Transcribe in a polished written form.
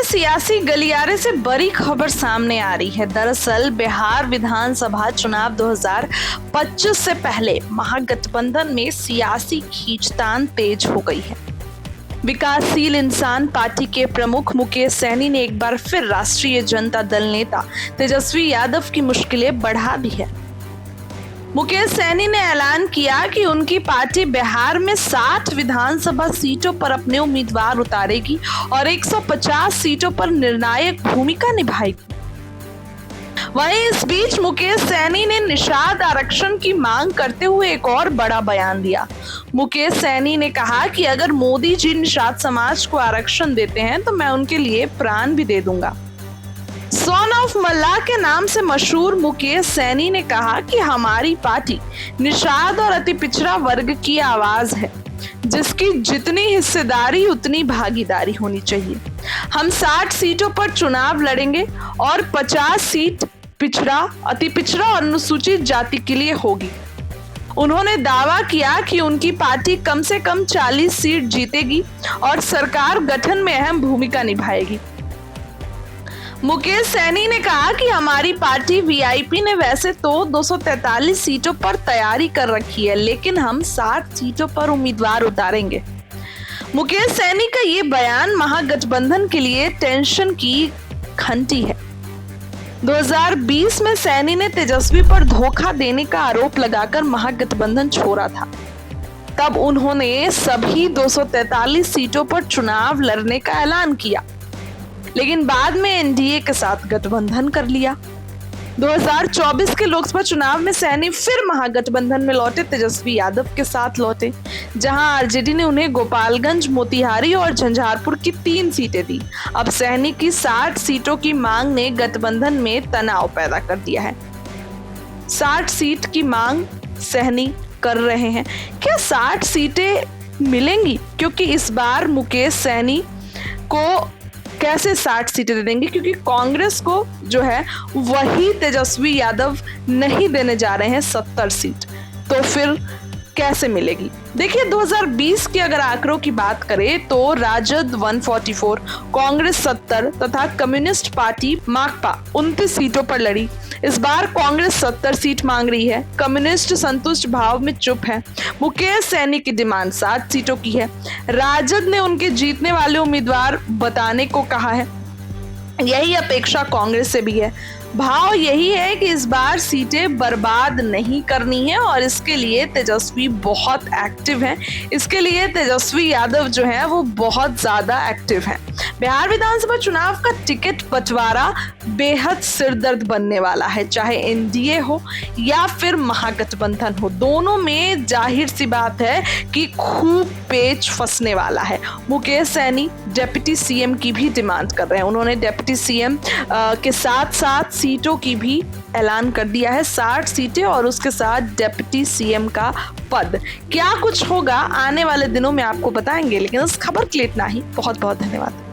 सियासी गलियारे से बड़ी खबर सामने आ रही है। दरअसल बिहार विधानसभा चुनाव 2025 से पहले महागठबंधन में सियासी खींचतान तेज हो गई है। विकासशील इंसान पार्टी के प्रमुख मुकेश सहनी ने एक बार फिर राष्ट्रीय जनता दल नेता तेजस्वी यादव की मुश्किलें बढ़ा दी है। मुकेश सहनी ने ऐलान किया कि उनकी पार्टी बिहार में 60 विधानसभा सीटों पर अपने उम्मीदवार उतारेगी और 150 सीटों पर निर्णायक भूमिका निभाएगी। वहीं इस बीच मुकेश सहनी ने निषाद आरक्षण की मांग करते हुए एक और बड़ा बयान दिया। मुकेश सहनी ने कहा कि अगर मोदी जी निषाद समाज को आरक्षण देते हैं तो मैं उनके लिए प्राण भी दे दूंगा। सन ऑफ मल्लाह के नाम से मशहूर मुकेश सहनी ने कहा कि हमारी पार्टी निषाद और अति पिछड़ा वर्ग की आवाज है, जिसकी जितनी हिस्सेदारी उतनी भागीदारी होनी चाहिए। हम 60 सीटों पर चुनाव लड़ेंगे और 50 सीट पिछड़ा, अति पिछड़ा और अनुसूचित जाति के लिए होगी। उन्होंने दावा किया कि उनकी पार्टी कम से कम 40 सीट जीतेगी और सरकार गठन में अहम भूमिका निभाएगी। मुकेश सहनी ने कहा कि हमारी पार्टी वीआईपी ने वैसे तो 243 सीटों पर तैयारी कर रखी है, लेकिन हम 60 सीटों पर उम्मीदवार उतारेंगे। मुकेश सहनी का ये बयान महागठबंधन के लिए टेंशन की घंटी है। 2020 में सहनी ने तेजस्वी पर धोखा देने का आरोप लगाकर महागठबंधन छोड़ा था। तब उन्होंने सभी 243 सीटों पर चुनाव लड़ने का ऐलान किया, लेकिन बाद में एनडीए के साथ गठबंधन कर लिया। 2024 के लोकसभा चुनाव में सहनी फिर महागठबंधन में लौटे, तेजस्वी यादव के साथ लौटे, जहां आरजेडी ने उन्हें गोपालगंज, मोतिहारी और झंझारपुर की 3 सीटें दी। अब सहनी की 60 सीटों की मांग ने गठबंधन में तनाव पैदा कर दिया है। 60 सीट की मांग सहनी कर रहे हैं। क्या 60 सीटें मिलेंगी? क्योंकि इस बार मुकेश सहनी को कैसे 60 सीटें दे देंगे, क्योंकि कांग्रेस को जो है वही तेजस्वी यादव नहीं देने जा रहे हैं 70 सीट, तो फिर कैसे मिलेगी? देखिए 2020 के अगर आंकड़ों की बात करें तो राजद 144, कांग्रेस 70 तथा कम्युनिस्ट पार्टी माकपा 29 सीटों पर लड़ी। इस बार कांग्रेस 70 सीट मांग रही है, कम्युनिस्ट संतुष्ट भाव में चुप है। मुकेश सहनी की डिमांड 60 सीटों की है। राजद ने उनके जीतने वाले उम्मीदवार बताने को कहा है। यही अपेक्षा कांग्रेस से भी है। भाव यही है कि इस बार सीटें बर्बाद नहीं करनी है और इसके लिए तेजस्वी बहुत एक्टिव हैं। इसके लिए तेजस्वी यादव जो है वो बहुत ज्यादा एक्टिव हैं। बिहार विधानसभा चुनाव का टिकट बंटवारा बेहद सिरदर्द बनने वाला है, चाहे एनडीए हो या फिर महागठबंधन हो। दोनों में जाहिर सी बात है कि खूब पेच फंसने वाला है। मुकेश सहनी डिप्टी सीएम की भी डिमांड कर रहे हैं। उन्होंने डिप्टी सीएम के साथ साथ सीटों की भी ऐलान कर दिया है, 60 सीटें और उसके साथ डिप्टी सीएम का पद। क्या कुछ होगा आने वाले दिनों में आपको बताएंगे, लेकिन उस खबर के लिए इतना ही। बहुत बहुत धन्यवाद।